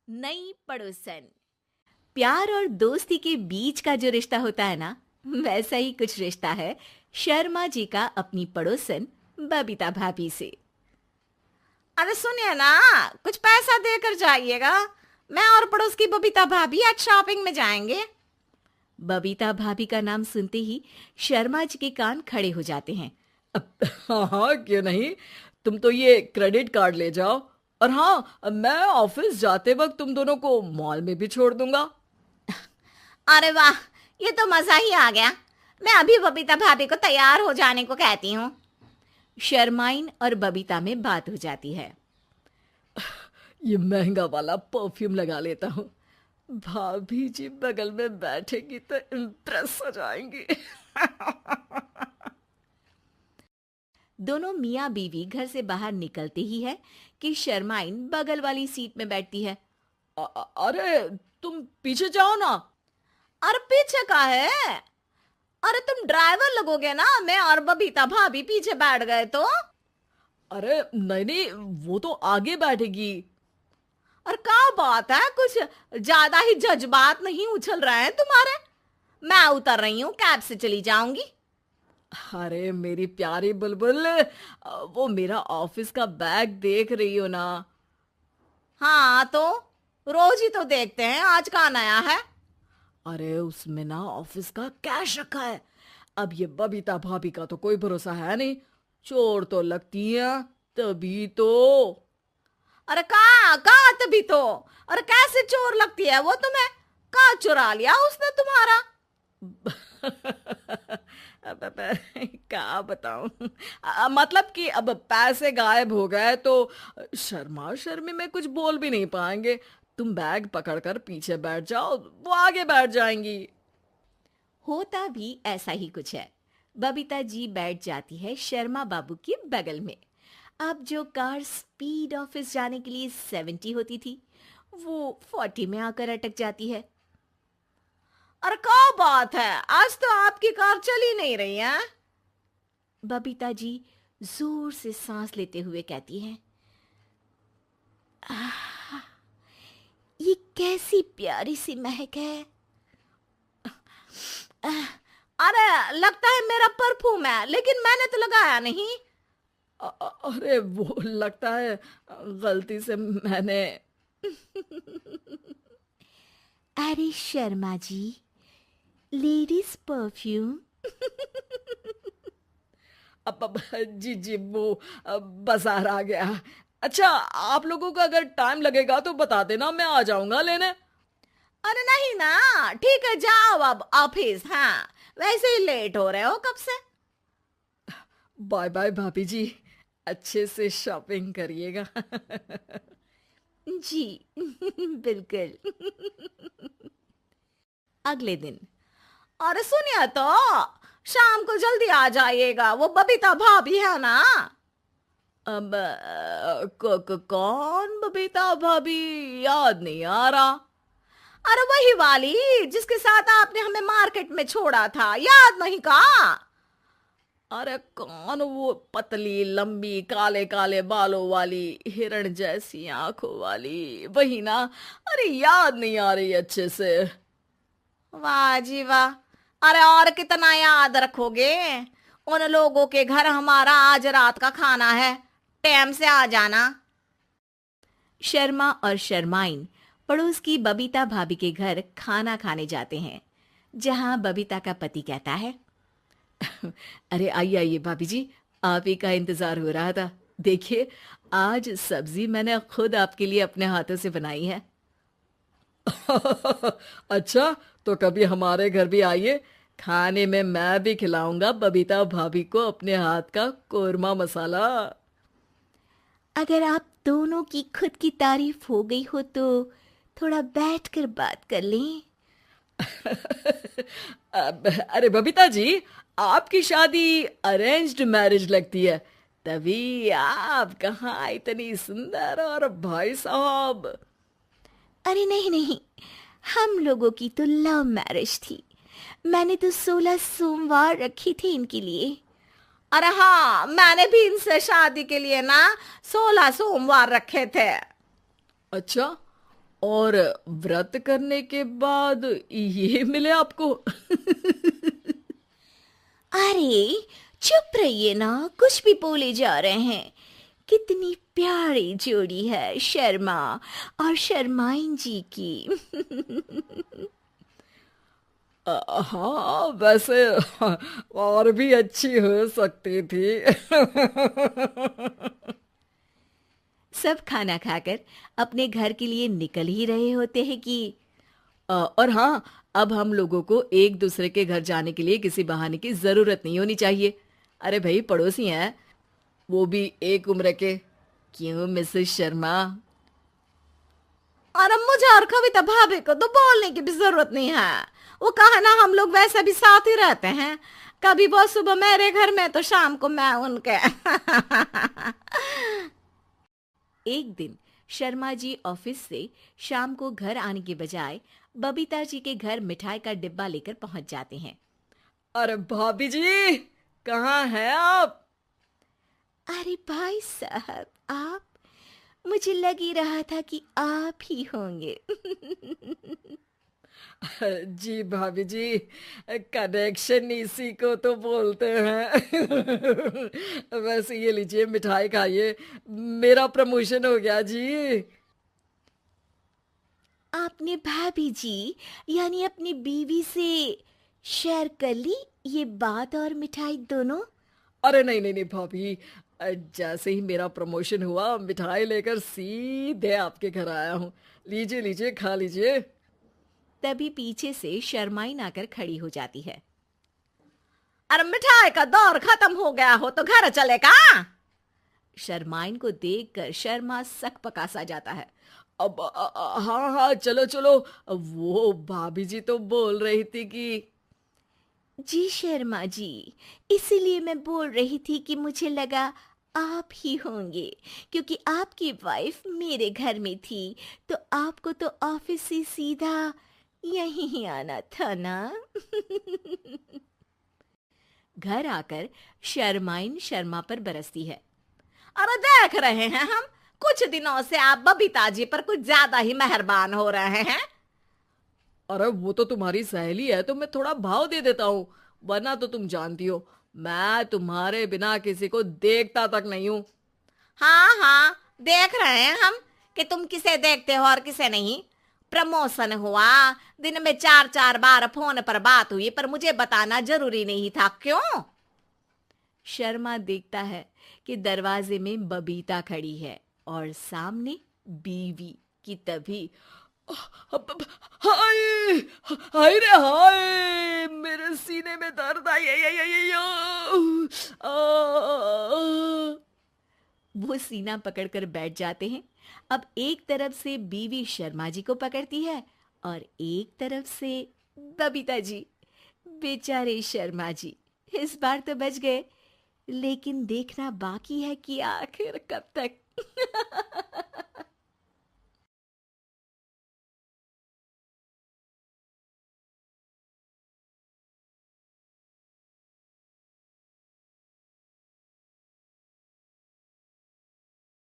नई पड़ोसन। प्यार और दोस्ती के बीच का जो रिश्ता होता है ना, वैसा ही कुछ रिश्ता है शर्मा जी का अपनी पड़ोसन बबीता भाभी से। अरे सुनिए ना, कुछ पैसा देकर जाइएगा। मैं और पड़ोस की बबीता भाभी आज शॉपिंग में जाएंगे। बबीता भाभी का नाम सुनते ही शर्मा जी के कान खड़े हो जाते हैं। हाँ हाँ, क्यों नहीं। तुम तो ये क्रेडिट कार्ड ले जाओ। और हाँ, मैं ऑफिस जाते वक्त तुम दोनों को मॉल में भी छोड़ दूंगा। अरे वाह, ये तो मजा ही आ गया। मैं अभी बबीता भाभी को तैयार हो जाने को कहती हूँ। शर्माइन और बबीता में बात हो जाती है। ये महंगा वाला परफ्यूम लगा लेता हूँ। भाभी जी बगल में बैठेगी तो इम्प्रेस हो जाएंगी। दोनों मियाँ बीवी घर से बाहर निकलते ही है कि शर्माइन बगल वाली सीट में बैठती है। अरे तुम पीछे जाओ ना। अरे पीछे का है? अरे तुम ड्राइवर लगोगे ना, मैं और बबीता भाभी पीछे बैठ गए तो। अरे नहीं नहीं, वो तो आगे बैठेगी। और क्या बात है, कुछ ज्यादा ही जज्बात नहीं उछल रहे हैं तुम्हारे? मैं उतर रही हूँ, कैब से चली जाऊंगी। अरे मेरी प्यारी बुलबुल, वो मेरा ऑफिस का बैग देख रही हो ना। हाँ तो रोज ही तो देखते हैं, आज का नया है? अरे उसमें ना ऑफिस का कैश रखा है। अब ये बबीता भाभी का तो कोई भरोसा है नहीं। चोर तो लगती है तभी तो। अरे कहाँ कहाँ तभी तो। अरे कैसे चोर लगती है वो तुम्हें? कहाँ चुरा लिया उसने तुम्हारा? अब क्या बताऊं। मतलब कि अब पैसे गायब हो गए तो शर्मा शर्मी में कुछ बोल भी नहीं पाएंगे। तुम बैग पकड़कर पीछे बैठ जाओ, वो आगे बैठ जाएंगी। होता भी ऐसा ही कुछ है। बबीता जी बैठ जाती है शर्मा बाबू के बगल में। अब जो कार स्पीड ऑफिस जाने के लिए 70 होती थी, वो 40 में आकर अटक जाती है। अरे क्या बात है, आज तो आपकी कार चली नहीं रही है। बबीता जी जोर से सांस लेते हुए कहती हैं, ये कैसी प्यारी सी महक है। अरे लगता है मेरा परफ्यूम है, लेकिन मैंने तो लगाया नहीं। अरे वो लगता है गलती से मैंने। अरे शर्मा जी, लेडीज परफ्यूम। अब जी जी, वो बाजार आ गया। अच्छा, आप लोगों को अगर टाइम लगेगा तो बता देना, मैं आ जाऊंगा लेने। अरे नहीं ना, ठीक है जाओ अब ऑफिस। हाँ वैसे ही लेट हो रहे हो कब से। बाय बाय भाभी जी, अच्छे से शॉपिंग करिएगा। जी बिल्कुल। अगले दिन। अरे सुनिए तो, शाम को जल्दी आ जाइएगा, वो बबीता भाभी है ना। अब कौन बबीता भाभी? याद नहीं आ रहा। अरे वही वाली जिसके साथ आपने हमें मार्केट में छोड़ा था, याद नहीं का? अरे कौन वो पतली लंबी काले काले बालों वाली हिरण जैसी आंखों वाली, वही ना? अरे याद नहीं आ रही अच्छे से। वाह जी वाह। अरे और कितना याद रखोगे? उन लोगों के घर हमारा आज रात का खाना है, टाइम से आ जाना। शर्मा और शर्माइन पड़ोस की बबीता भाभी के घर खाना खाने जाते हैं, जहां बबीता का पति कहता है, अरे आइए आइए भाभी जी, आप ही का इंतजार हो रहा था। देखिए, आज सब्जी मैंने खुद आपके लिए अपने हाथों से बनाई है। अच्छा, तो कभी हमारे घर भी आइए। खाने में मैं भी खिलाऊंगा बबीता भाभी को अपने हाथ का कोरमा मसाला। अगर आप दोनों की खुद की तारीफ हो गई हो तो थोड़ा बैठकर बात कर लें। अरे बबीता जी, आपकी शादी अरेंज्ड मैरिज लगती है, तभी आप कहाँ इतनी सुंदर। और भाई साहब? अरे नहीं नहीं, हम लोगों की तो लव मैरिज थी। मैंने तो 16 सोमवार रखी थी इनके लिए। अरे हाँ, मैंने भी इनसे शादी के लिए ना 16 सोमवार रखे थे। अच्छा, और व्रत करने के बाद ये मिले आपको? अरे चुप रहिए ना, कुछ भी बोले जा रहे हैं। कितनी प्यारी जोड़ी है शर्मा और शर्माइन जी की। हाँ वैसे और भी अच्छी हो सकती थी। सब खाना खाकर अपने घर के लिए निकल ही रहे होते हैं कि और हाँ, अब हम लोगों को एक दूसरे के घर जाने के लिए किसी बहाने की जरूरत नहीं होनी चाहिए। अरे भाई, पड़ोसी हैं, वो भी एक उम्र के। क्यों मिसेस शर्मा? और अब मुझे और कविता भाभी को तो बोलने की भी जरूरत नहीं है। वो कहा ना, हम लोग वैसे भी साथ ही रहते हैं। कभी वो सुबह मेरे घर में तो शाम को मैं उनके। एक दिन शर्मा जी ऑफिस से शाम को घर आने के बजाय बबीता जी के घर मिठाई का डिब्बा लेकर पहुंच जाते हैं। अरे भाभी जी, कहाँ हैं आप? अरे भाई साहब, आप? मुझे लग ही रहा था कि आप ही होंगे। जी भाभी जी, कनेक्शन इसी को तो बोलते हैं। वैसे ये लीजिए, मिठाई खाइए, मेरा प्रमोशन हो गया जी। आपने भाभी जी यानी अपनी बीवी से शेयर कर ली ये बात और मिठाई दोनों? अरे नहीं नहीं नहीं भाभी, जैसे ही मेरा प्रमोशन हुआ, मिठाई लेकर सीधे आपके घर आया हूँ। लीजिए लीजिए, खा लीजिए। तभी पीछे से शर्माइन आकर खड़ी हो जाती है। अरे मिठाई का दौर खत्म हो गया हो तो घर चले का? शर्माइन को देखकर शर्मा सकपका सा जाता है। अब हाँ हाँ, चलो चलो। वो भाभी जी तो बोल रही थी कि जी शर्मा जी, इसीलिए मैं बोल रही थी कि मुझे लगा आप ही होंगे, क्योंकि आपकी वाइफ मेरे घर में थी, तो आपको तो ऑफिस से सीधा यहीं ही आना था ना। घर आकर शर्माइन शर्मा पर बरसती है। अरे देख रहे हैं हम, कुछ दिनों से आप बबीता जी पर कुछ ज्यादा ही मेहरबान हो रहे हैं। अरे वो तो तुम्हारी सहेली है, तो मैं थोड़ा भाव दे देता हूँ, वरना तो तुम जानती हो मैं तुम्हारे बिना किसी को देखता तक नहीं हूँ। हाँ हाँ, देख रहे हैं हम कि तुम किसे देखते हो और किसे नहीं। प्रमोशन हुआ, दिन में 4-4 बार फोन पर बात हुई, पर मुझे बताना जरूरी नहीं था, क्यों? शर्मा देखता है कि दरवाजे में बबीता खड़ी है और सामने बीवी की। तभी हाय हाय रे हाय, मेरे सीने में दर्द आई वो सीना पकड़कर बैठ जाते हैं। अब एक तरफ से बीवी शर्मा जी को पकड़ती है और एक तरफ से बबीता जी। बेचारे शर्मा जी इस बार तो बच गए, लेकिन देखना बाकी है कि आखिर कब तक।